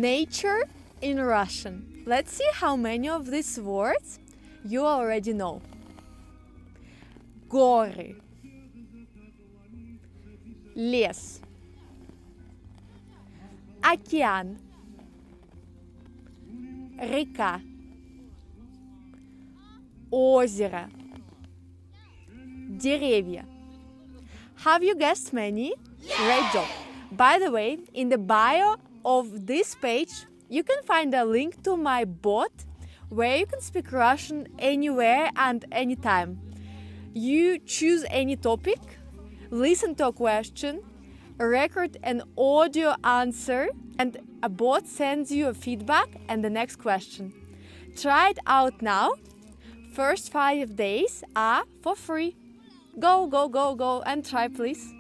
Nature in Russian. Let's see how many of these words you already know. Горы, лес, океан, река, озеро, деревья. Have you guessed many? Great job! By the way, in the bio of this page, you can find a link to my bot where you can speak Russian anywhere and anytime. You choose any topic, listen to a question, record an audio answer, and a bot sends you a feedback and the next question. Try it out now. First 5 days are for free. Go and try, please.